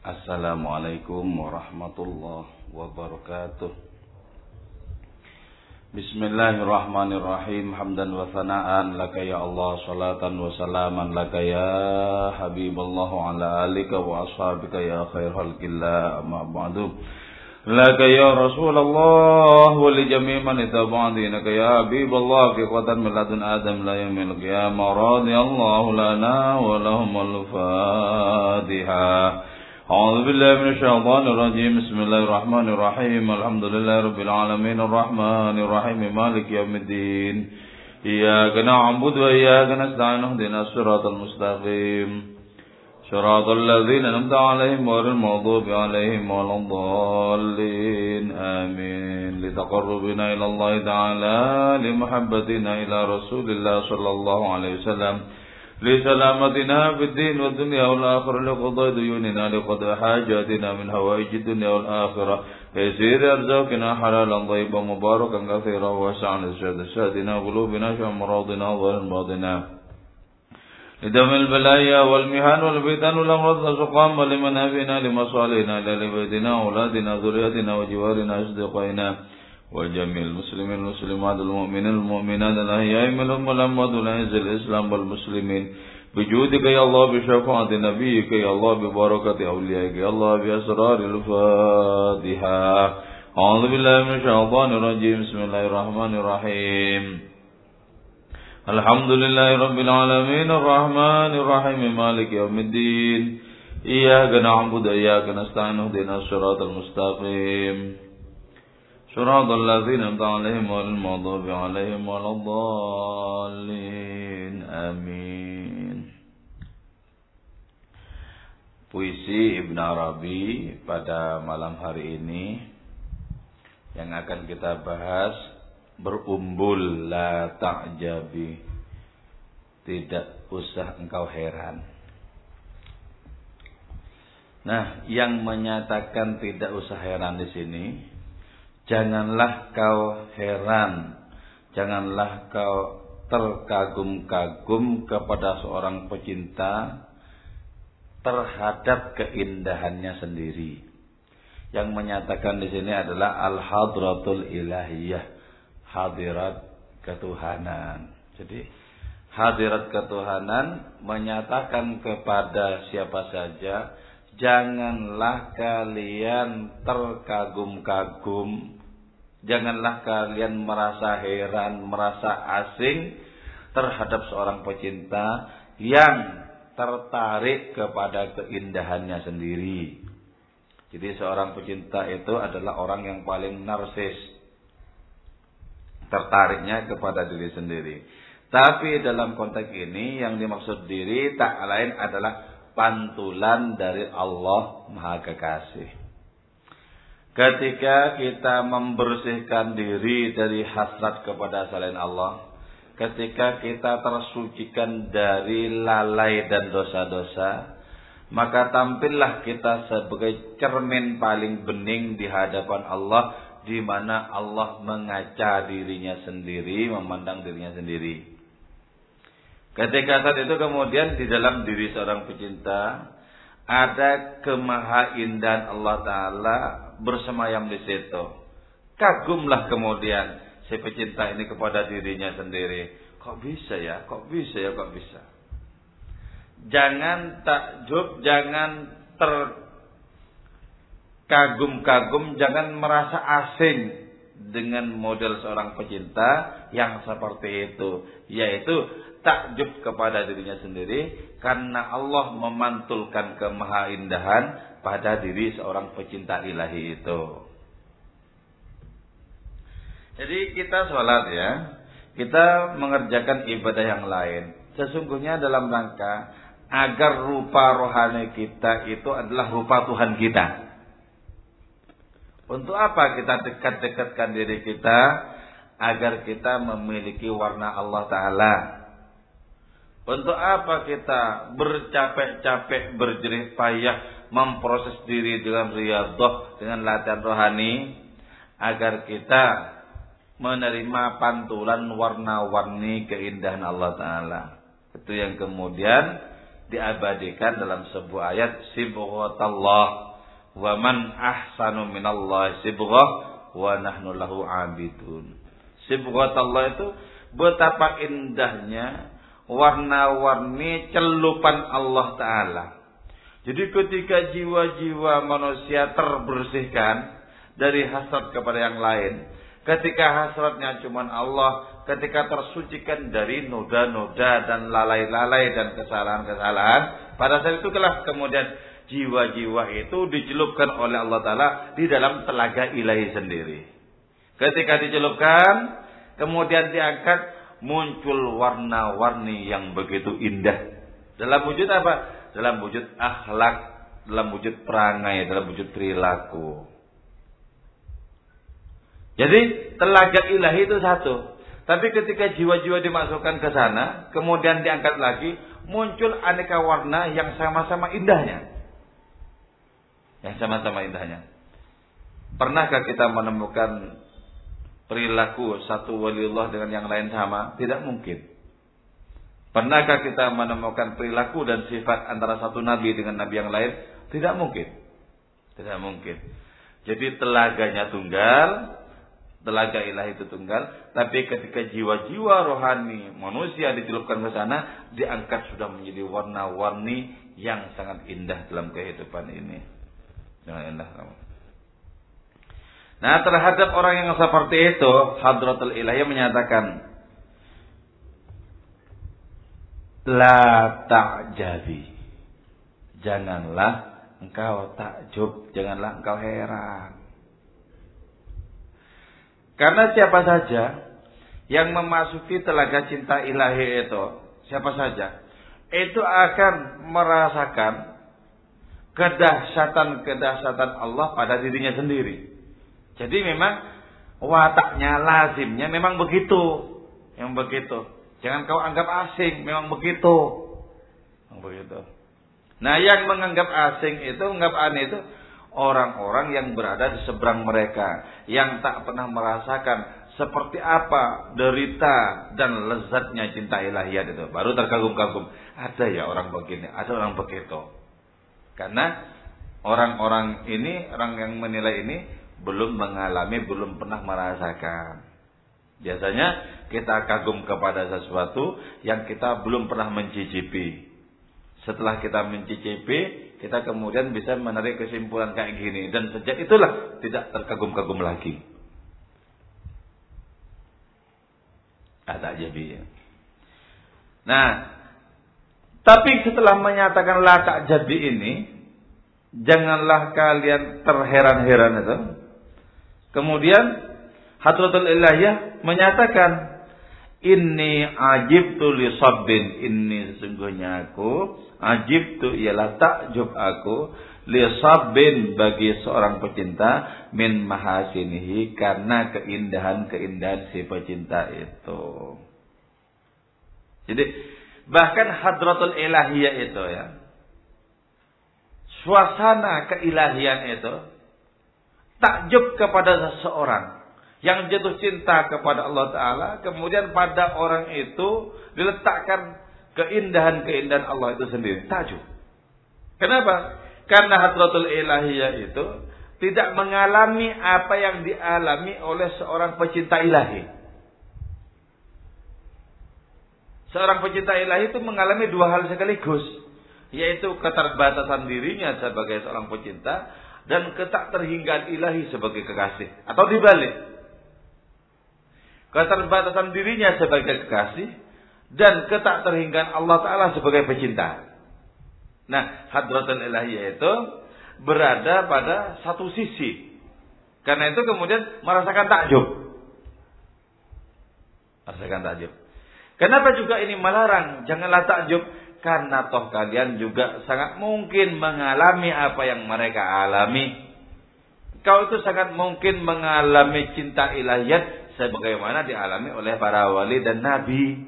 Assalamualaikum warahmatullahi wabarakatuh. Bismillahirrahmanirrahim. Hamdan wa thana'an laka ya Allah, salatan wa salaman laka ya Habiballah wa ala alika wa ashabika ya khair khalqillah, amma ba'du. Laka ya Rasulullah wa li jami' man itaba'dinaka ya Habiballah fi qatan min ladun Adam la yamil qiyamah. Radiyallahu lana wa lahumul Fatihah. أعوذ بالله من الشيطان الرجيم. بسم الله الرحمن الرحيم. الحمد لله رب العالمين الرحمن الرحيم مالك يوم الدين. إياك نعبد وإياك نستعين اهدنا الصراط المستقيم صراط الذين أنعمت عليهم غير المغضوب عليهم ولا الضالين آمين. لتقربنا إلى الله تعالى لمحبتنا إلى رسول الله صلى الله عليه وسلم لسلامتنا في الدين والدنيا والآخرة لقضاء ديوننا لقضاء حاجاتنا من هوائج الدنيا والآخرة يسير أرزاقنا حلالا طيبا مباركا كثيرا واسعا لسادنا قلوبنا شمراضنا ظاهر باطنا لدم البلايا والمحن والفتن والأمراض والسقام ولمنافعنا لمصالحنا لبيتنا أولادنا ذريتنا وجوارنا أصدقائنا وجميع المسلمين والمسلمات المؤمنين المؤمنات الأحياء منهم والأموات والأعز الإسلام والمسلمين بجودك يا الله بشفاعة نبيك يا الله ببركة أوليائك يا الله بأسرار الفاتحة. أعوذ بالله من الشيطان الرجيم. بسم الله الرحمن الرحيم. الحمد لله رب العالمين الرحمن الرحيم مالك يوم الدين. إياك نعبد وإياك نستعين اهدنا الصراط المستقيم صراط الذين أنعمت عليهم غير المغضوب عليهم ولا الضالين آمين. Puisi Ibn Arabi pada malam hari ini yang akan kita bahas, berumbul la ta'jabi, tidak usah engkau heran. Nah, yang menyatakan tidak usah heran di sini, janganlah kau heran, janganlah kau terkagum-kagum kepada seorang pecinta terhadap keindahannya sendiri. Yang menyatakan di sini adalah al-hadratul ilahiyah, hadirat ketuhanan. Jadi hadirat ketuhanan menyatakan kepada siapa saja, janganlah kalian terkagum-kagum, janganlah kalian merasa heran, merasa asing terhadap seorang pecinta yang tertarik kepada keindahannya sendiri. Jadi seorang pecinta itu adalah orang yang paling narsis, tertariknya kepada diri sendiri. Tapi dalam konteks ini yang dimaksud diri tak lain adalah pantulan dari Allah Maha Kekasih. Ketika kita membersihkan diri dari hasrat kepada selain Allah, ketika kita tersucikan dari lalai dan dosa-dosa, maka tampillah kita sebagai cermin paling bening di hadapan Allah, di mana Allah mengaca dirinya sendiri, memandang dirinya sendiri. Ketika saat itu kemudian di dalam diri seorang pecinta ada kemahaindahan Allah Ta'ala bersemayam di situ. Kagumlah kemudian si pecinta ini kepada dirinya sendiri. Kok bisa ya? Kok bisa ya? Kok bisa? Jangan takjub, jangan terkagum-kagum, jangan merasa asing dengan model seorang pecinta yang seperti itu, yaitu takjub kepada dirinya sendiri karena Allah memantulkan kemahaindahan pada diri seorang pecinta ilahi itu. Jadi kita sholat ya, kita mengerjakan ibadah yang lain, sesungguhnya dalam rangka agar rupa rohani kita itu adalah rupa Tuhan kita. Untuk apa kita dekat-dekatkan diri kita? Agar kita memiliki warna Allah Ta'ala. Untuk apa kita bercapek-capek, berjerih payah, memproses diri dengan riyadhah, dengan latihan rohani? Agar kita menerima pantulan warna-warni keindahan Allah Ta'ala. Itu yang kemudian diabadikan dalam sebuah ayat, sibghatallah wa man ahsanu minallahi sibghah wa nahnu lahu abidun. Sibghatallah itu betapa indahnya warna-warni celupan Allah Ta'ala. Jadi ketika jiwa-jiwa manusia terbersihkan dari hasrat kepada yang lain, ketika hasratnya cuma Allah, ketika tersucikan dari noda-noda dan lalai-lalai dan kesalahan-kesalahan, pada saat itu kemudian jiwa-jiwa itu dicelupkan oleh Allah Ta'ala di dalam telaga ilahi sendiri. Ketika dicelupkan, kemudian diangkat, muncul warna-warni yang begitu indah. Dalam wujud apa? Dalam wujud akhlak, dalam wujud perangai, dalam wujud perilaku. Jadi telaga ilahi itu satu. Tapi ketika jiwa-jiwa dimasukkan ke sana, kemudian diangkat lagi, muncul aneka warna yang sama-sama indahnya. Yang sama-sama indahnya. Pernahkah kita menemukan perilaku satu waliullah dengan yang lain sama? Tidak mungkin. Pernahkah kita menemukan perilaku dan sifat antara satu nabi dengan nabi yang lain? Tidak mungkin. Tidak mungkin. Jadi telaganya tunggal, telaga ilahi itu tunggal, tapi ketika jiwa-jiwa rohani manusia dicelupkan ke sana, diangkat sudah menjadi warna-warni yang sangat indah dalam kehidupan ini. Sangat indah. Nah, terhadap orang yang seperti itu, Hadratul Ilahiyah menyatakan, la ta'jabi. Janganlah engkau takjub, janganlah engkau heran. Karena siapa saja yang memasuki telaga cinta ilahi itu, siapa saja, itu akan merasakan kedahsyatan Allah pada dirinya sendiri. Jadi memang wataknya, lazimnya memang begitu. Yang begitu. Jangan kau anggap asing, memang begitu. Memang begitu. Nah, yang menganggap asing itu, menganggap aneh itu orang-orang yang berada di seberang mereka, yang tak pernah merasakan seperti apa derita dan lezatnya cinta ilahiyat itu. Baru terkagum-kagum. Ada ya orang begini, ada orang begitu. Karena orang-orang ini, orang yang menilai ini belum mengalami, belum pernah merasakan. Biasanya kita kagum kepada sesuatu yang kita belum pernah mencicipi. Setelah kita mencicipi, kita kemudian bisa menarik kesimpulan kayak gini. Dan sejak itulah tidak terkagum-kagum lagi. Ada jadi. Nah, tapi setelah menyatakan la ta'jabi ini, janganlah kalian terheran-heran itu. Kemudian Hadratul Ilahiyah menyatakan, inni ajibtu li sabbin, inni sesungguhnya aku ajibtu ialah takjub aku li sabbin bagi seorang pecinta min mahasinihi karena keindahan-keindahan si pecinta itu. Jadi bahkan Hadratul Ilahiyah itu ya, suasana keilahian itu takjub kepada seseorang yang jatuh cinta kepada Allah Ta'ala, kemudian pada orang itu diletakkan keindahan-keindahan Allah itu sendiri. Takjub. Kenapa? Karena Hadratul Ilahiyah itu tidak mengalami apa yang dialami oleh seorang pecinta ilahi. Seorang pecinta ilahi itu mengalami dua hal sekaligus, yaitu keterbatasan dirinya sebagai seorang pecinta dan ketakterhinggaan ilahi sebagai kekasih. Atau dibalik. Keterbatasan dirinya sebagai kekasih dan ketakterhinggaan Allah Ta'ala sebagai pecinta. Nah, Hadratul Ilahiyah itu berada pada satu sisi. Karena itu kemudian merasakan takjub. Merasakan takjub. Kenapa juga ini melarang? Janganlah takjub. Karena toh kalian juga sangat mungkin mengalami apa yang mereka alami. Kau itu sangat mungkin mengalami cinta ilahiyat sebagaimana dialami oleh para wali dan nabi.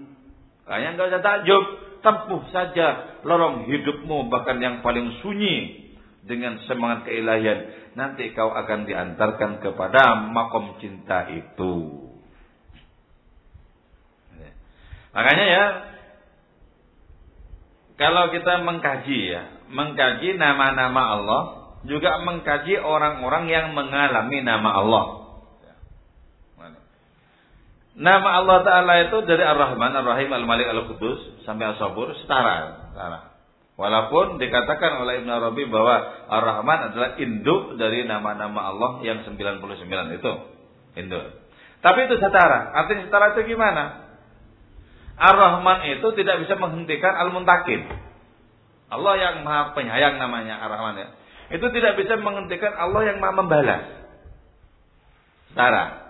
Kalian enggak usah takjub, tempuh saja lorong hidupmu bahkan yang paling sunyi dengan semangat keilahian. Nanti kau akan diantarkan kepada makom cinta itu. Makanya ya, kalau kita mengkaji nama-nama Allah, juga mengkaji orang-orang yang mengalami nama Allah. Nama Allah Ta'ala itu dari Ar-Rahman, Ar-Rahim, Al-Malik, Al-Qudus sampai As-Sabur setara. Walaupun dikatakan oleh Ibn Arabi bahwa Ar-Rahman adalah induk dari nama-nama Allah yang 99 itu. Induk. Tapi itu setara. Artinya setara itu gimana? Ar-Rahman itu tidak bisa menghentikan Al-Muntakim. Allah yang Maha Penyayang namanya Ar-Rahman ya. Itu tidak bisa menghentikan Allah yang Maha Membalas. Setara.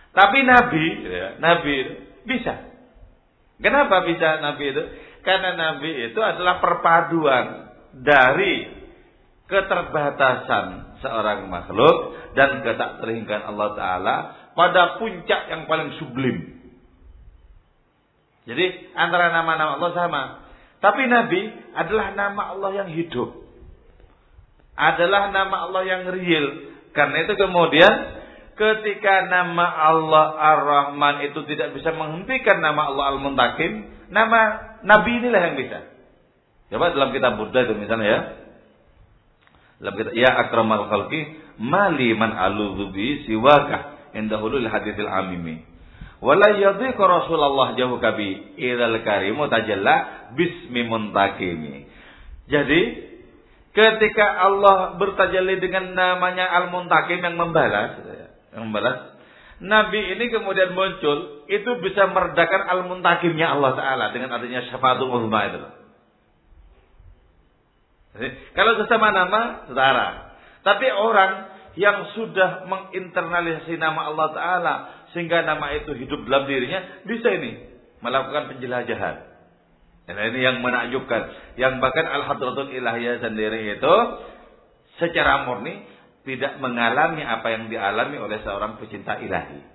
Tapi Nabi bisa. Kenapa bisa Nabi itu? Karena Nabi itu adalah perpaduan dari keterbatasan seorang makhluk dan ketakterhinggaan Allah Ta'ala pada puncak yang paling sublim. Jadi antara nama-nama Allah sama. Tapi Nabi adalah nama Allah yang hidup. Adalah nama Allah yang real. Karena itu kemudian ketika nama Allah Ar-Rahman itu tidak bisa menghentikan nama Allah Al-Muntakim, nama Nabi inilah yang bisa. Coba dalam kitab Burda itu misalnya ya. Dalam kitab Ya Akramal Khalqi mali man aludhu bi siwaka indahulul hadithil amimi. Wala yadhiqu Rasulullah jauh kabi idal karimu tajalla bismi muntakimi. Jadi ketika Allah bertajalli dengan namanya Al-Muntakim yang membalas, Nabi ini kemudian muncul, itu bisa meredakan Al-Muntakimnya Allah Ta'ala dengan adanya syafaatul uzma itu. Jadi, kalau sesama nama, setara. Tapi orang yang sudah menginternalisasi nama Allah Ta'ala sehingga nama itu hidup dalam dirinya, bisa ini melakukan penjelajahan. Dan ini yang menakjubkan, yang bahkan Al-Hadratul Ilahiyah sendiri itu secara murni tidak mengalami apa yang dialami oleh seorang pecinta ilahi.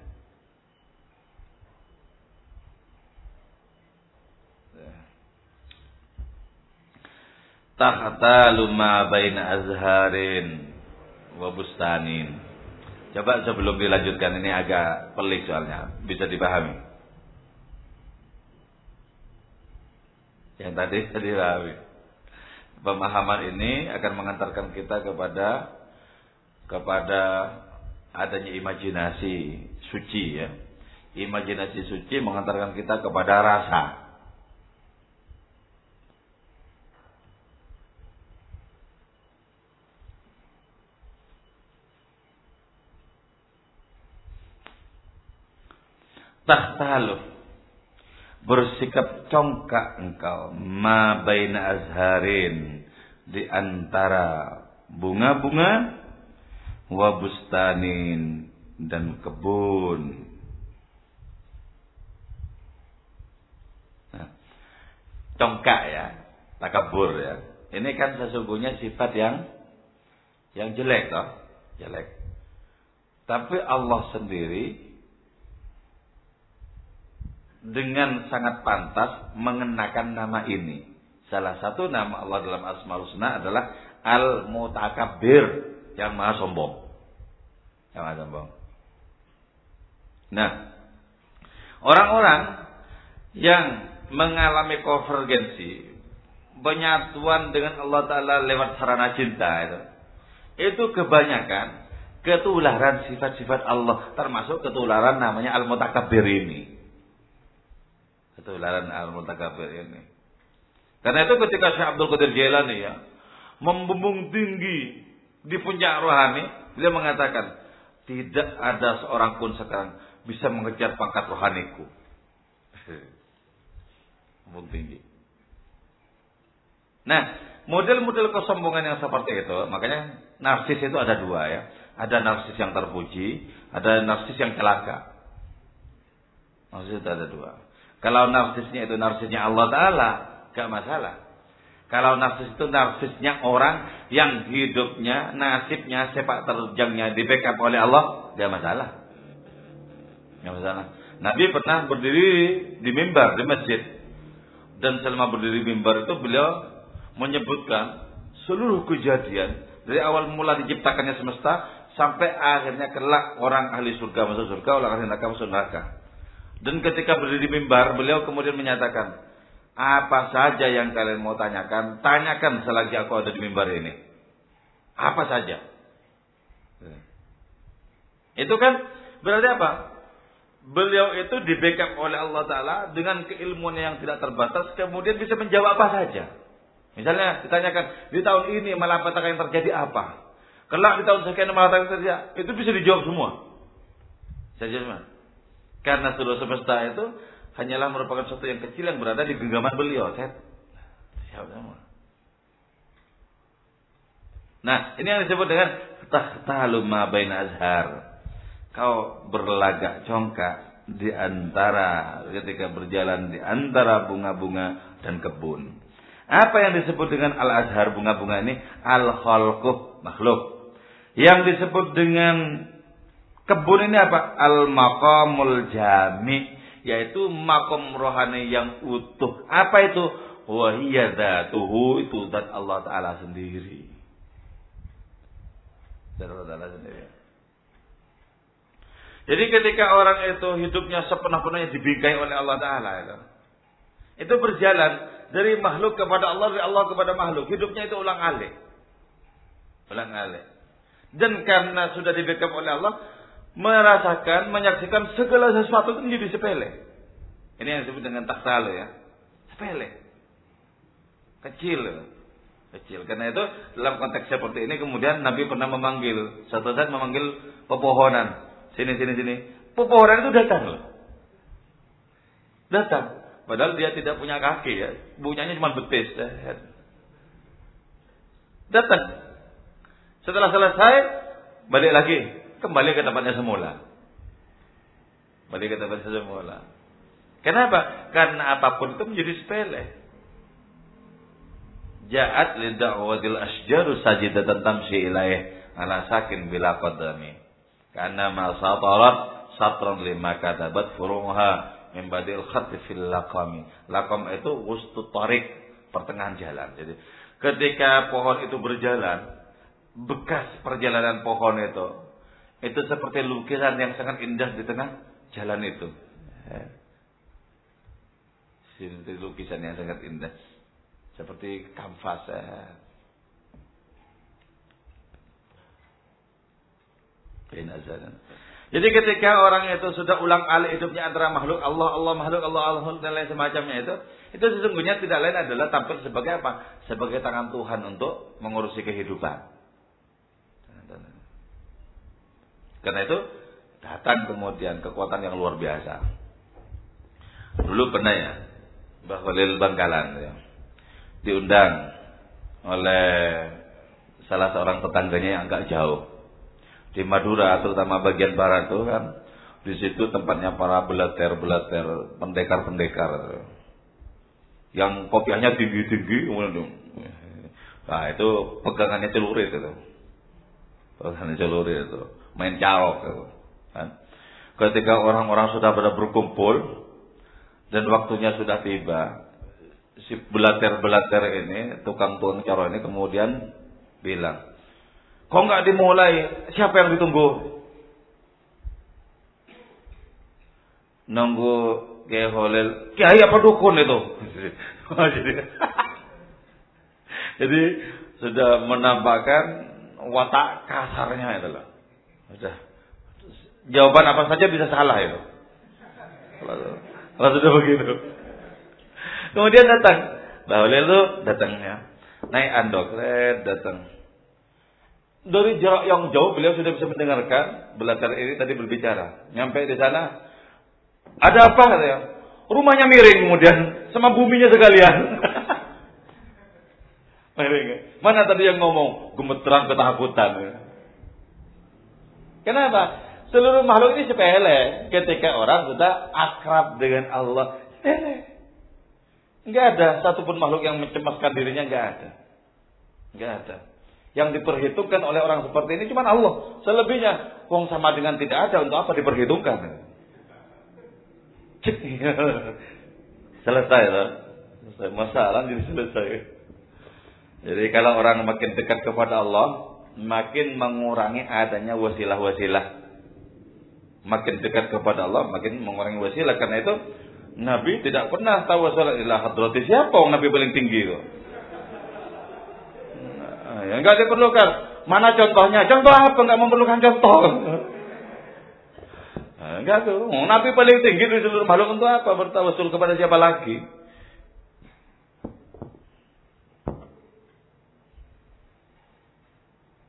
Tahtalu ma baina azharin wa bustanin. Coba sebelum dilanjutkan, ini agak pelik soalnya, bisa dipahami. Yang tadi dipahami. Pemahaman ini akan mengantarkan kita kepada adanya imajinasi suci ya. Imajinasi suci mengantarkan kita kepada rasa. Tahtalu, bersikap congkak engkau ma baina azharin, di antara bunga-bunga, wa bustanin, dan kebun. Nah, congkak ya, takabur ya. Ini kan sesungguhnya sifat yang jelek toh, jelek. Tapi Allah sendiri dengan sangat pantas mengenakan nama ini. Salah satu nama Allah dalam Asmaul Husna adalah Al-Mutakabbir, yang maha sombong. Yang maha sombong. Nah, orang-orang yang mengalami konvergensi, penyatuan dengan Allah Ta'ala lewat sarana cinta itu kebanyakan ketularan sifat-sifat Allah, termasuk ketularan namanya Al-Mutakabbir ini. Ketularan Al-Mutakabbir ini. Karena itu ketika Syekh Abdul Qadir Jailani ya membumbung tinggi di puncak rohani, beliau mengatakan, tidak ada seorang pun sekarang bisa mengejar pangkat rohaniku. Membumbung tinggi. Nah, model-model kesombongan yang seperti itu, makanya narsis itu ada dua ya. Ada narsis yang terpuji, ada narsis yang celaka. Narsis itu ada dua. Kalau narsisnya itu narsisnya Allah Ta'ala, gak masalah. Kalau narsis itu narsisnya orang yang hidupnya, nasibnya, sepak terjangnya di backup oleh Allah, gak masalah. Gak masalah. Nabi pernah berdiri di mimbar, di masjid. Dan selama berdiri di mimbar itu beliau menyebutkan seluruh kejadian dari awal mula diciptakannya semesta sampai akhirnya kelak orang ahli surga masuk surga, orang ahli neraka masuk neraka. Dan ketika berdiri di mimbar, beliau kemudian menyatakan, Apa saja yang kalian mau tanyakan, tanyakan selagi aku ada di mimbar ini. Apa saja. Itu kan berarti apa? Beliau itu di backup oleh Allah Ta'ala dengan keilmuan yang tidak terbatas, kemudian bisa menjawab apa saja. Misalnya ditanyakan, di tahun ini malapetaka yang terjadi apa? Kelak di tahun sekian malapetaka yang terjadi, itu bisa dijawab semua. Saja semua. Karena seluruh semesta itu hanyalah merupakan sesuatu yang kecil yang berada di genggaman beliau. Siapa semua. Nah, ini yang disebut dengan tahtalu ma baina azhar. Kau berlagak congkak di antara ketika berjalan di antara bunga-bunga dan kebun. Apa yang disebut dengan al-azhar, bunga-bunga ini? Al-khalquh, makhluk. Yang disebut dengan kebun ini apa? Al-maqamul jami, yaitu makom rohani yang utuh. Apa itu? Wa hiya dzatuhu, itu zat Allah Ta'ala sendiri. Zat Allah Ta'ala sendiri. Jadi ketika orang itu hidupnya sepenuh-penuhnya dibingkai oleh Allah Ta'ala, itu berjalan dari makhluk kepada Allah, dari Allah kepada makhluk. Hidupnya itu ulang-alik. Ulang-alik. Dan karena sudah dibackup oleh Allah, merasakan, menyaksikan segala sesuatu itu menjadi sepele. Ini yang disebut dengan taksal, ya. Sepele. Kecil. Kecil. Karena itu dalam konteks seperti ini kemudian Nabi pernah memanggil, satu saat memanggil pepohonan. Sini. Pepohonan itu datang loh. Datang. Padahal dia tidak punya kaki, ya. Punyanya cuma betis. Datang. Setelah selesai, balik lagi. Kembali ke tempatnya semula. Balik ke tempatnya semula. Kenapa? Karena apapun itu menjadi sepele. Ja'at li da'watil asjaru sajidatan tamshi ilaih ala sakin bila qadami. Karena ma satarat satran lima katabat furuha min badil khat fil laqami. Laqam itu wustut tariq, pertengahan jalan. Jadi ketika pohon itu berjalan, bekas perjalanan pohon itu seperti lukisan yang sangat indah di tengah jalan itu. Seperti lukisan yang sangat indah. Seperti kanvas. Jadi ketika orang itu sudah ulang-alik hidupnya antara makhluk Allah makhluk Allah dan lain semacamnya itu sesungguhnya tidak lain adalah tampil sebagai apa? Sebagai tangan Tuhan untuk mengurusi kehidupan. Karena itu datang kemudian kekuatan yang luar biasa. Dulu pernah ya, Mbah Khalil Bangkalan ya, diundang oleh salah seorang tetangganya yang agak jauh. Di Madura, terutama bagian barat itu kan, di situ tempatnya para belater, pendekar. Yang kopiahnya tinggi-tinggi, nah itu pegangannya celurit itu. Pegangannya celurit itu, main caok itu. Kan? Ketika orang-orang sudah pada berkumpul dan waktunya sudah tiba, si belater ini, tukang-tukang caro ini kemudian bilang, kok nggak dimulai? Siapa yang ditunggu? Nunggu Kiai Khalil. Kiai apa dukun itu? Jadi sudah menampakkan watak kasarnya itu loh. Sudah. Jawaban apa saja bisa salah itu. Kalau sudah begitu. Kemudian datang. Mbah Khalil itu datangnya naik andok, datang. Dari jarak yang jauh beliau sudah bisa mendengarkan belajar ini tadi berbicara. Nyampe di sana, ada apa katanya? Rumahnya miring kemudian sama buminya sekalian. Miring. Mana tadi yang ngomong gemeteran ketakutan? Kenapa? Seluruh makhluk ini sepele ketika orang sudah akrab dengan Allah. Sepele. Enggak ada satupun makhluk yang mencemaskan dirinya, enggak ada. Enggak ada. Yang diperhitungkan oleh orang seperti ini cuma Allah. Selebihnya, wong sama dengan tidak ada, untuk apa diperhitungkan? Selesai lah. Masalah jadi selesai. Jadi kalau orang makin dekat kepada Allah, makin mengurangi adanya wasilah-wasilah. Makin dekat kepada Allah, makin mengurangi wasilah. Karena itu Nabi tidak pernah tawasul ila hadrati siapa orang Nabi paling tinggi itu. Nah, yang enggak diperlukan. Mana contohnya? Contoh apa? Enggak memerlukan contoh. Nah, enggak tuh. Nabi paling tinggi di seluruh makhluk untuk apa? Bertawasul kepada siapa lagi?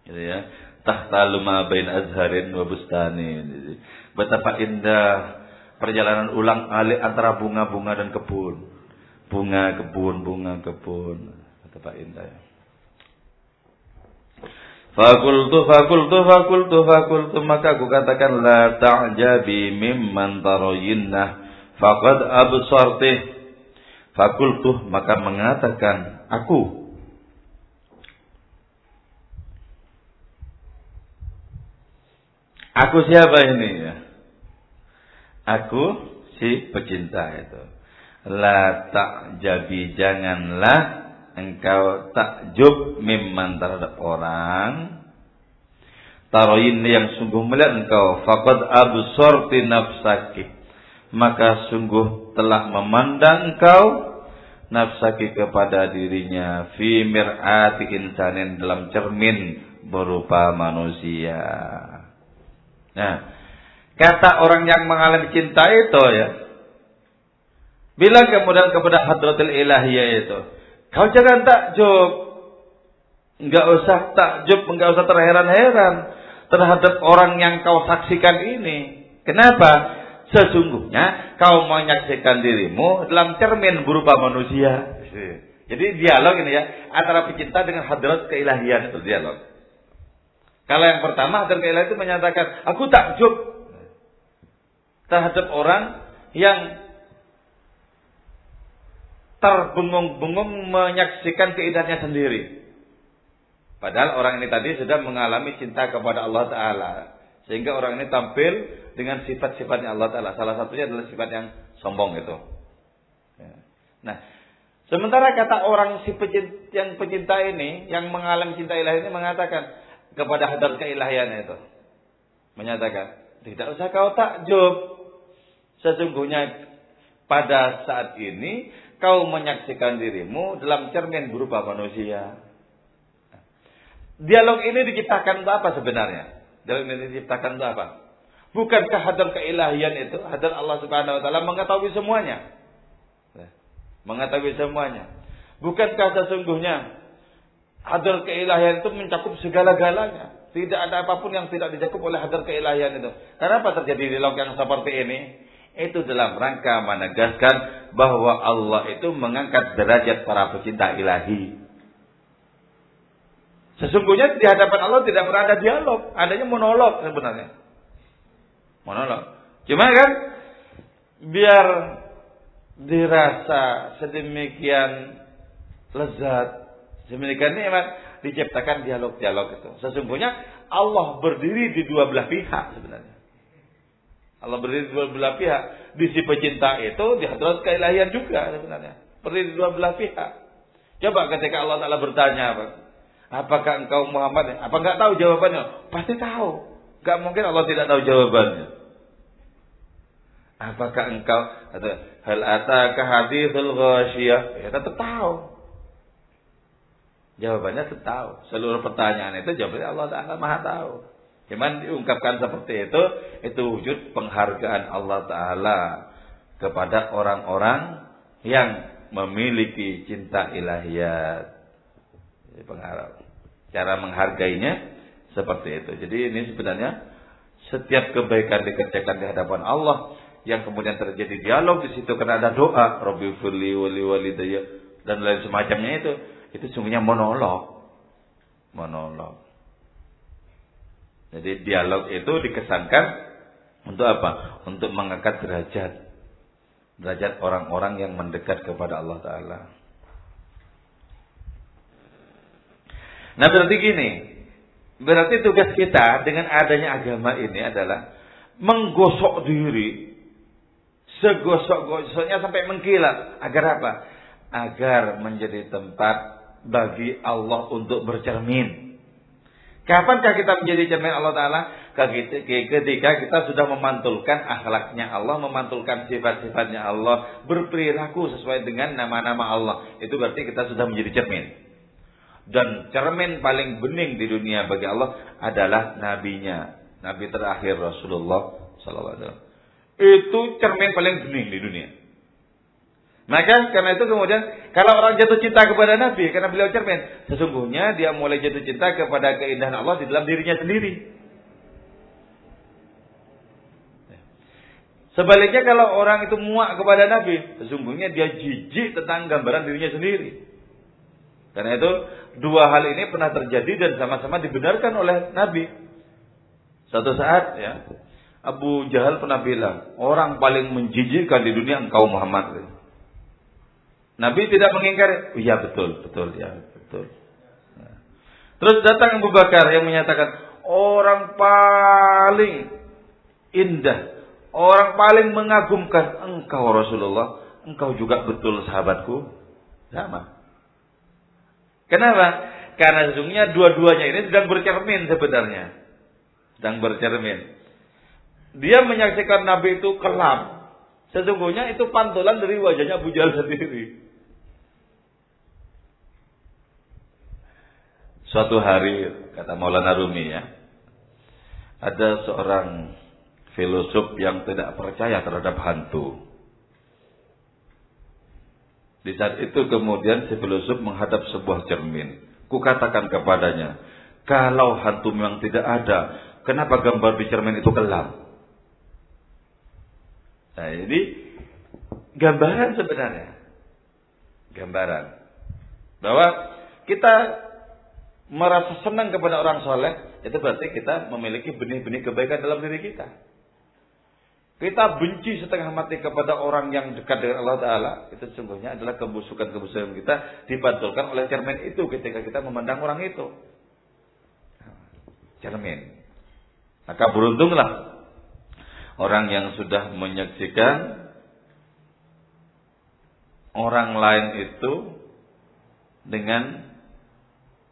Gitu ya. Tahtalu ma bain azharin wa bustanin. Betapa indah perjalanan ulang alik antara bunga-bunga dan kebun. Bunga kebun. Betapa indah ya. Fakultu maka aku katakan la ta'jabi mimman tarayinnah faqad absartih. Fakultu maka mengatakan aku siapa ini ya? Aku si pecinta itu. La ta'jabi janganlah engkau takjub mimman terhadap orang taroyin yang sungguh melihat engkau faqad absarti nafsaki maka sungguh telah memandang engkau nafsaki kepada dirinya fi mir'ati insanin dalam cermin berupa manusia. Nah, kata orang yang mengalami cinta itu ya, bilang kemudian kepada hadratil ilahiyah itu, kau jangan takjub, enggak usah takjub, enggak usah terheran-heran terhadap orang yang kau saksikan ini. Kenapa? Sesungguhnya kau menyaksikan dirimu dalam cermin berupa manusia. Jadi dialog ini ya antara pecinta dengan hadrat keilahian itu dialog. Kalau yang pertama hadrat keilahian itu menyatakan aku takjub terhadap orang yang terbengong-bengong menyaksikan keindahannya sendiri. Padahal orang ini tadi sudah mengalami cinta kepada Allah Ta'ala. Sehingga orang ini tampil dengan sifat-sifatnya Allah Ta'ala. Salah satunya adalah sifat yang sombong itu. Nah, sementara kata orang yang pecinta ini, yang mengalami cinta ilahi ini mengatakan kepada hadrat keilahiannya itu. Menyatakan, tidak usah kau takjub. Sesungguhnya pada saat ini kau menyaksikan dirimu dalam cermin berupa manusia. Dialog ini diciptakan untuk apa sebenarnya? Dialog ini diciptakan untuk apa? Bukankah hadrat keilahian itu, hadrat Allah Subhanahu wa taala mengetahui semuanya? Mengetahui semuanya. Bukankah sesungguhnya hadrat keilahian itu mencakup segala-galanya? Tidak ada apapun yang tidak dicakup oleh hadrat keilahian itu. Kenapa terjadi dialog yang seperti ini? Itu dalam rangka menegaskan bahwa Allah itu mengangkat derajat para pecinta ilahi. Sesungguhnya di hadapan Allah tidak pernah ada dialog, adanya monolog sebenarnya. Monolog. Cuma kan biar dirasa sedemikian lezat, sedemikian nikmat, diciptakan dialog-dialog itu. Sesungguhnya Allah berdiri di dua belah pihak sebenarnya. Allah berdiri di dua belah pihak. Di si pecinta itu di hadrat keilahian juga sebenarnya. Berdiri di dua belah pihak. Coba ketika Allah Ta'ala bertanya, apakah engkau Muhammad? Apa enggak tahu jawabannya? Pasti tahu. Enggak mungkin Allah tidak tahu jawabannya. Apakah engkau hal ataka hadithul ghasyiyah? Ya tetap tahu. Jawabannya tetap tahu. Seluruh pertanyaan itu jawabannya Allah Ta'ala Maha tahu. Cuman diungkapkan seperti itu wujud penghargaan Allah Ta'ala kepada orang-orang yang memiliki cinta ilahiyat. Cara menghargainya seperti itu. Jadi ini sebenarnya setiap kebaikan dikerjakan di hadapan Allah yang kemudian terjadi dialog di situ karena ada doa Rabbi firli wali walidayya dan lain semacamnya itu semuanya monolog. Jadi dialog itu dikesankan untuk apa? Untuk mengangkat derajat orang-orang yang mendekat kepada Allah Ta'ala. Nah berarti gini, berarti tugas kita dengan adanya agama ini adalah menggosok diri segosok-gosoknya sampai mengkilat. Agar apa? Agar menjadi tempat bagi Allah untuk bercermin. Kapankah kita menjadi cermin Allah Ta'ala? Ketika kita sudah memantulkan akhlaknya Allah, memantulkan sifat-sifatnya Allah, berperilaku sesuai dengan nama-nama Allah. Itu berarti kita sudah menjadi cermin. Dan cermin paling bening di dunia bagi Allah adalah nabinya. Nabi terakhir Rasulullah SAW. Itu cermin paling bening di dunia. Maka karena itu kemudian kalau orang jatuh cinta kepada Nabi karena beliau cermin, sesungguhnya dia mulai jatuh cinta kepada keindahan Allah di dalam dirinya sendiri. Sebaliknya kalau orang itu muak kepada Nabi, sesungguhnya dia jijik tentang gambaran dirinya sendiri. Karena itu dua hal ini pernah terjadi dan sama-sama dibenarkan oleh Nabi. Suatu saat ya, Abu Jahal pernah bilang, orang paling menjijikkan di dunia engkau Muhammad. Nabi tidak mengingkari. Oh, iya betul. Nah. Terus datang Abu Bakar yang menyatakan orang paling indah, orang paling mengagumkan engkau Rasulullah, engkau juga betul sahabatku. Sama. Kenapa? Karena sesungguhnya dua-duanya ini sedang bercermin sebenarnya. Sedang bercermin. Dia menyaksikan Nabi itu kelam. Sesungguhnya itu pantulan dari wajahnya Abu Jahal sendiri. Suatu hari, kata Maulana Rumi ya, ada seorang filosof yang tidak percaya terhadap hantu. Di saat itu kemudian si filosof menghadap sebuah cermin. Kukatakan kepadanya, kalau hantu memang tidak ada, kenapa gambar di cermin itu kelam? Nah ini gambaran sebenarnya. Gambaran. Bahwa kita merasa senang kepada orang soleh, itu berarti kita memiliki benih-benih kebaikan dalam diri kita. Kita benci setengah mati kepada orang yang dekat dengan Allah Ta'ala, itu sesungguhnya adalah kebusukan-kebusukan kita dipantulkan oleh cermin itu ketika kita memandang orang itu. Cermin. Maka beruntunglah orang yang sudah menyaksikan orang lain itu dengan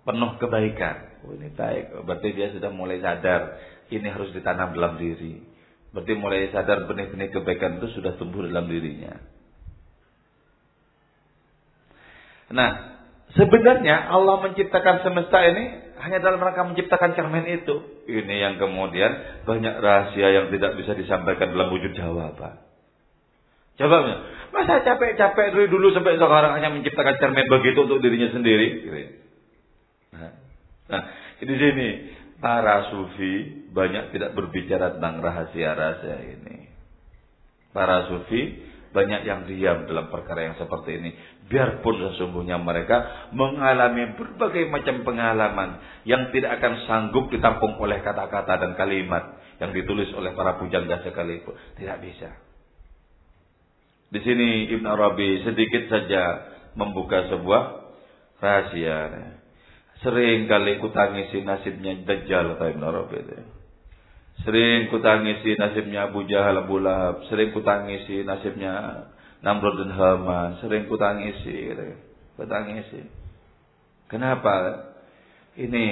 penuh kebaikan. Oh, ini baik. Berarti dia sudah mulai sadar. Ini harus ditanam dalam diri. Berarti mulai sadar benih-benih kebaikan itu sudah tumbuh dalam dirinya. Nah, sebenarnya Allah menciptakan semesta ini hanya dalam rangka menciptakan cermin itu. Ini yang kemudian banyak rahasia yang tidak bisa disampaikan dalam wujud jawaban. Coba, masa capek-capek dari dulu sampai sekarang hanya menciptakan cermin begitu untuk dirinya sendiri? Nah, di sini para sufi banyak tidak berbicara tentang rahasia-rahasia ini. Para sufi banyak yang diam dalam perkara yang seperti ini. Biarpun sesungguhnya mereka mengalami berbagai macam pengalaman yang tidak akan sanggup ditampung oleh kata-kata dan kalimat yang ditulis oleh para pujangga sekalipun. Tidak bisa. Di sini Ibn Arabi sedikit saja membuka sebuah rahasia. Sering kali kutangisi nasibnya Dajjal, kata Ibn Arabi. Sering kutangisi nasibnya Abu Jahal, Abu Lahab. Sering kutangisi nasibnya Namrud dan Haman. Sering kutangisi. Kenapa? Ini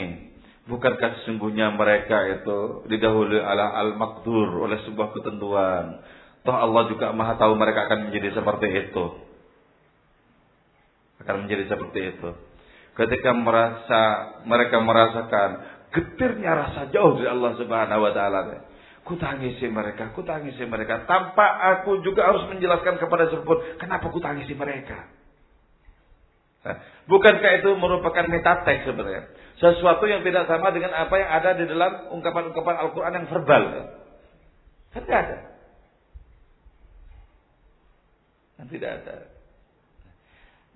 bukankah sesungguhnya mereka itu didahului ala al-maqdur oleh sebuah ketentuan. Toh Allah juga Maha tahu mereka akan menjadi seperti itu. Akan menjadi seperti itu. Ketika mereka merasakan getirnya rasa jauh dari Allah Subhanahu wa taala. Kutangisi mereka. Tanpa aku juga harus menjelaskan kepada siapapun kenapa kutangisi mereka. Nah, bukankah itu merupakan metatek sebenarnya? Sesuatu yang tidak sama dengan apa yang ada di dalam ungkapan-ungkapan Al-Quran yang verbal. Kan tidak ada. Tidak ada.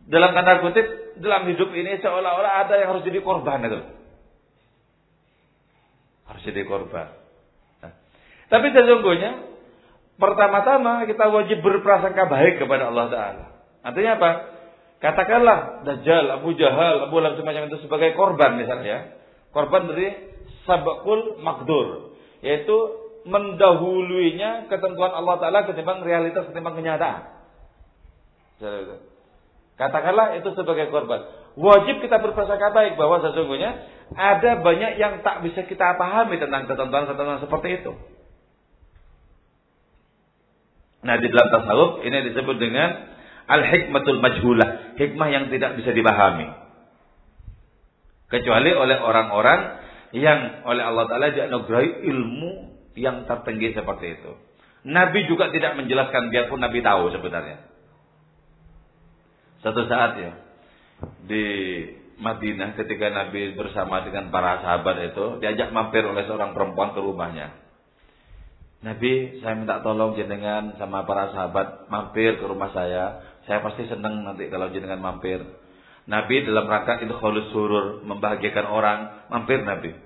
Dalam tanda kutip, dalam hidup ini seolah-olah ada yang harus jadi korban itu. Harus jadi korban. Nah, tapi sesungguhnya pertama-tama kita wajib berprasangka baik kepada Allah Ta'ala. Artinya apa? Katakanlah Dajjal, Abu Jahal, Abu Lahab semacam itu sebagai korban misalnya. Korban dari sabakul makdur. Yaitu mendahuluinya ketentuan Allah Ta'ala ketimbang realitas, ketimbang kenyataan. Katakanlah itu sebagai korban. wajib kita berprasangka baik bahwa sesungguhnya ada banyak yang tak bisa kita pahami tentang ketentuan-ketentuan seperti itu. Nah, di dalam tasawuf ini disebut dengan al-hikmatul majhulah, hikmah yang tidak bisa dipahami. Kecuali oleh orang-orang yang oleh Allah Ta'ala dianugerahi ilmu yang tertinggi seperti itu. Nabi juga tidak menjelaskan, biarpun Nabi tahu sebenarnya. Satu saat ya, di Madinah ketika Nabi bersama dengan para sahabat itu, diajak mampir oleh seorang perempuan ke rumahnya. Nabi, saya minta tolong jenengan sama para sahabat mampir ke rumah saya. Saya pasti senang nanti kalau jenengan mampir. Nabi dalam rangka idkhalus surur, membahagiakan orang, mampir Nabi.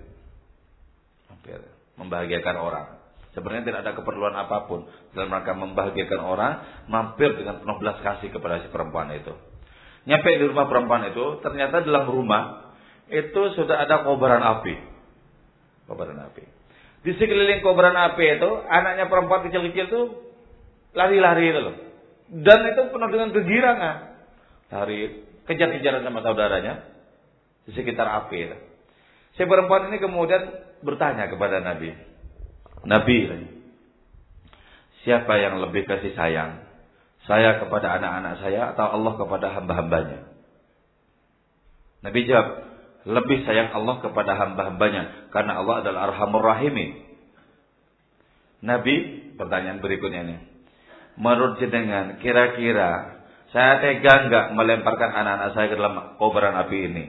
Mampir, membahagiakan orang. Sebenarnya tidak ada keperluan apapun. Dalam rangka membahagiakan orang, mampir dengan penuh belas kasih kepada si perempuan itu. Nyampe di rumah perempuan itu, ternyata dalam rumah itu sudah ada kobaran api. Kobaran api. Di sekeliling kobaran api itu, anaknya perempuan kecil-kecil itu lari-lari itu loh. Dan itu penuh dengan kegirangan. Lari, kejar-kejaran sama saudaranya di sekitar api itu. Si perempuan ini kemudian bertanya kepada Nabi. Nabi, siapa yang lebih kasih sayang? Saya kepada anak-anak saya atau Allah kepada hamba-hambanya? Nabi jawab, lebih sayang Allah kepada hamba-hambanya karena Allah adalah Arhamur Rahimin. Nabi, pertanyaan berikutnya nih. Menurut jenengan, kira-kira saya tega enggak melemparkan anak-anak saya ke dalam kobaran api ini?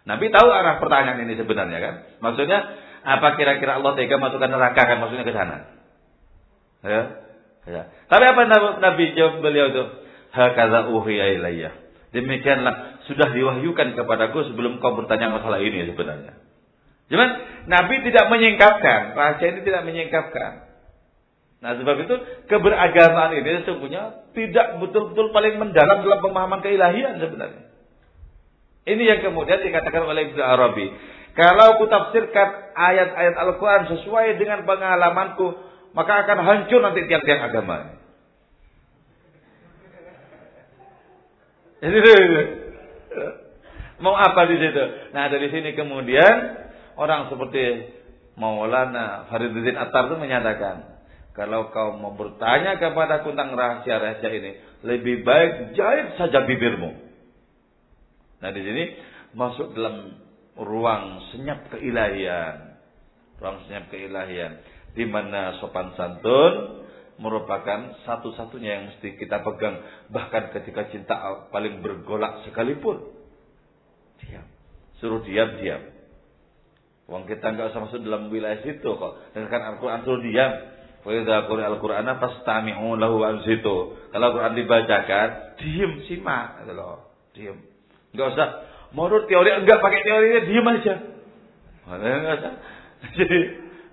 Nabi tahu arah pertanyaan ini sebenarnya kan? Maksudnya, apa kira-kira Allah tega masukkan neraka kan? Maksudnya ke sana. Ya. Ya. Tapi apa Nabi jawab beliau itu? Hakadza uhiya ilayya. Demikianlah sudah diwahyukan kepadaku sebelum kau bertanya masalah ini sebenarnya. Cuman Nabi tidak menyingkapkan, rahasia ini tidak menyingkapkan. Nah, sebab itu keberagamaan ini sesungguhnya tidak betul-betul paling mendalam dalam pemahaman keilahian sebenarnya. Ini yang kemudian dikatakan oleh Ibnu Arabi. Kalau ku tafsirkan ayat-ayat Al-Quran sesuai dengan pengalamanku, maka akan hancur nanti tiang-tiang agama. Mau apa di situ? Nah, dari sini kemudian orang seperti Maulana Fariduddin Attar itu menyatakan, kalau kau mau bertanya kepada tentang rahasia-rahasia ini, lebih baik jahit saja bibirmu. Nah, di sini masuk dalam ruang senyap keilahian. Ruang senyap keilahian di mana sopan santun merupakan satu-satunya yang mesti kita pegang, bahkan ketika cinta paling bergolak sekalipun. Diam. Suruh diam. Wong kita enggak usah masuk dalam wilayah situ kok. Dengarkan Al-Qur'an suruh diam. Wa idza quri'al Qur'ana fastami'u lahu wa ansitu. Kalau Quran dibacakan, diam, simak gitu loh. Diam. Enggak usah menurut teori, enggak pakai teorinya, diam aja. Enggak usah. Jadi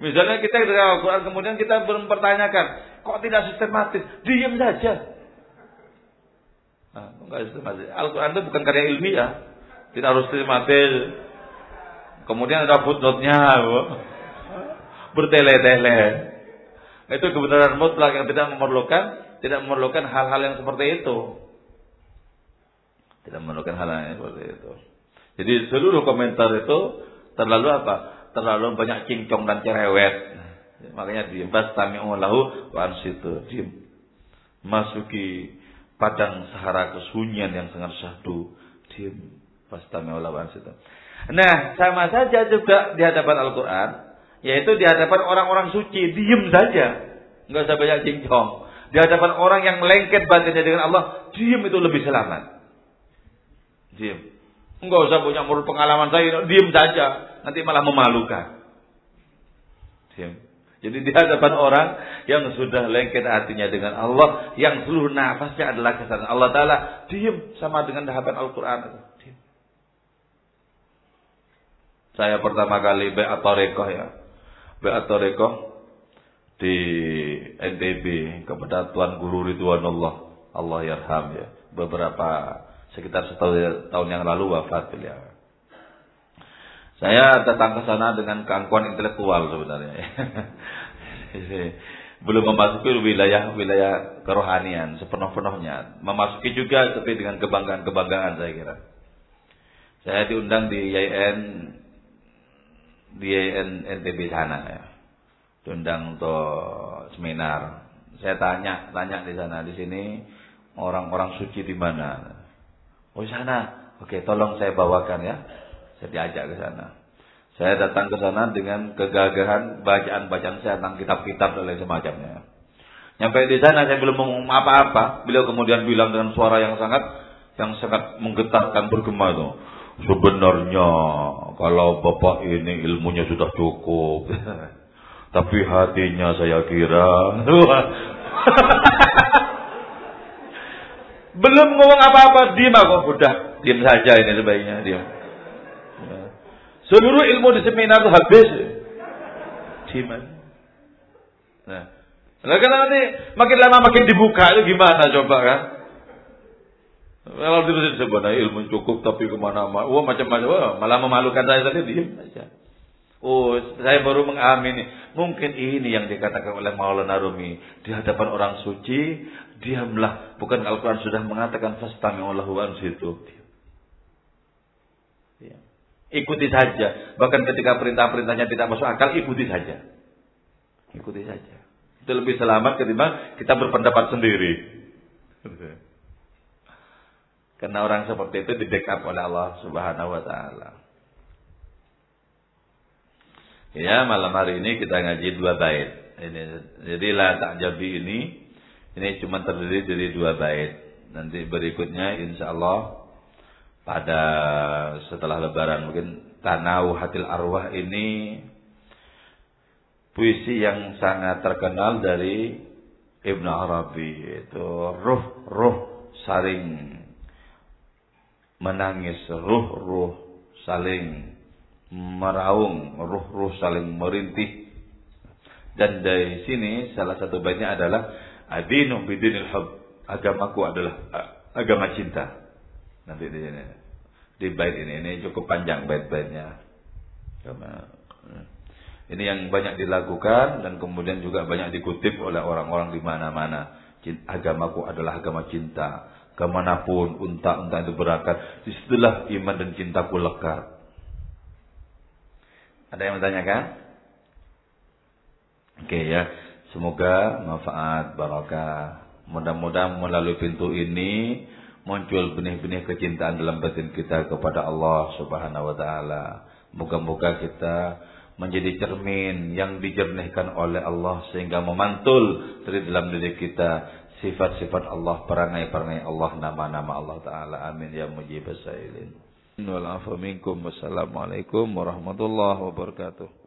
misalnya kita dari Al-Quran kemudian kita mempertanyakan, kok tidak sistematis? Diam saja. Nah, enggak sistematis. Al-Quran itu bukan karya ilmiah, tidak harus sistematis. Kemudian ada footnote-nya, bertele-tele. Itu kebenaran mutlak yang tidak memerlukan hal-hal yang seperti itu. Tidak memerlukan hal-hal yang seperti itu. Jadi seluruh komentar itu terlalu apa? Terlalu banyak cincong dan cerewet. Makanya diam. Fastami'u lahu wa ansitu. Diam. Masuki padang sahara kesunyian yang sangat syahdu. Diam. Fastami'u lahu wa ansitu. Nah, sama saja juga di hadapan Al-Quran, yaitu di hadapan orang-orang suci, diam saja. Enggak usah banyak cincong. Di hadapan orang yang lengket batinnya dengan Allah, diam itu lebih selamat. Diam. Enggak usah punya menurut pengalaman saya, diam saja. Nanti malah memalukan. Diam. Jadi di hadapan orang yang sudah lengket hatinya dengan Allah, yang seluruh nafasnya adalah kesadaran Allah Ta'ala, diam sama dengan hadapan Al-Quran. Diam. Saya pertama kali bai'at thariqah ya. Bai'at thariqah di NTB kepada Tuan Guru Ridwanullah, Allah yarham ya. Sekitar setahun yang lalu wafat beliau. Saya datang ke sana dengan keangkuhan intelektual sebenarnya. Belum memasuki wilayah kerohanian sepenuh-penuhnya. Memasuki juga tapi dengan kebanggaan saya kira. Saya diundang di YN NTB sana ya. Diundang untuk seminar. Saya tanya di sana, di sini orang-orang suci di mana? Oh, di sana. Oke, tolong saya bawakan ya. Saya diajak ke sana. Saya datang ke sana dengan kegagahan bacaan-bacaan saya tentang kitab-kitab dan lain semacamnya. Nyampe di sana saya belum ngomong apa-apa. Beliau kemudian bilang dengan suara yang sangat menggetarkan, bergema itu. Sebenarnya kalau Bapak ini ilmunya sudah cukup. Tapi hatinya saya kira. Belum ngomong apa-apa, diam aku. Udah, diam saja ini sebaiknya, diam. Seluruh ilmu di seminar itu habis. Diam aja. Nah, karena nanti makin lama makin dibuka itu gimana coba kan? Kalau terus sebenarnya ilmu cukup tapi kemana-mana, macam-macam, malah memalukan saya tadi, diam saja. Oh, saya baru mengamini. Mungkin ini yang dikatakan oleh Maulana Rumi. Di hadapan orang suci, diamlah. Bukan Al-Quran sudah mengatakan fastami'u lahu wa ansitu. Ikuti saja. Bahkan ketika perintah-perintahnya tidak masuk akal, ikuti saja. Ikuti saja. Itu lebih selamat ketimbang kita berpendapat sendiri. Karena orang seperti itu di-backup oleh Allah Subhanahu wa taala. Ya, malam hari ini kita ngaji 2 bait. Jadi la ta'jabi ini cuma terdiri dari 2 bait. Nanti berikutnya insyaallah pada setelah lebaran mungkin Tanawuhatil Arwah ini puisi yang sangat terkenal dari Ibnu Arabi, yaitu ruh saling menangis, ruh saling meraung, ruh saling merintih. Dan dari sini salah satu baitnya adalah adinu bidinil hub, agamaku adalah agama cinta. Nanti di bait ini cukup panjang bait-baitnya. Ini yang banyak dilakukan dan kemudian juga banyak dikutip oleh orang-orang di mana-mana. Agamaku adalah agama cinta. Kemanapun unta-unta itu berangkat, disitulah iman dan cintaku lekat. Ada yang bertanyakan? Oke ya, semoga manfaat, barakah. Mudah-mudahan melalui pintu ini muncul benih-benih kecintaan dalam batin kita kepada Allah Subhanahu wa taala. Moga-moga kita menjadi cermin yang dijernihkan oleh Allah sehingga memantul dari dalam diri kita sifat-sifat Allah, perangai-perangai Allah, nama-nama Allah taala. Amin ya mujibas sailin. Wal afu minkum. Wassalamualaikum warahmatullahi wabarakatuh.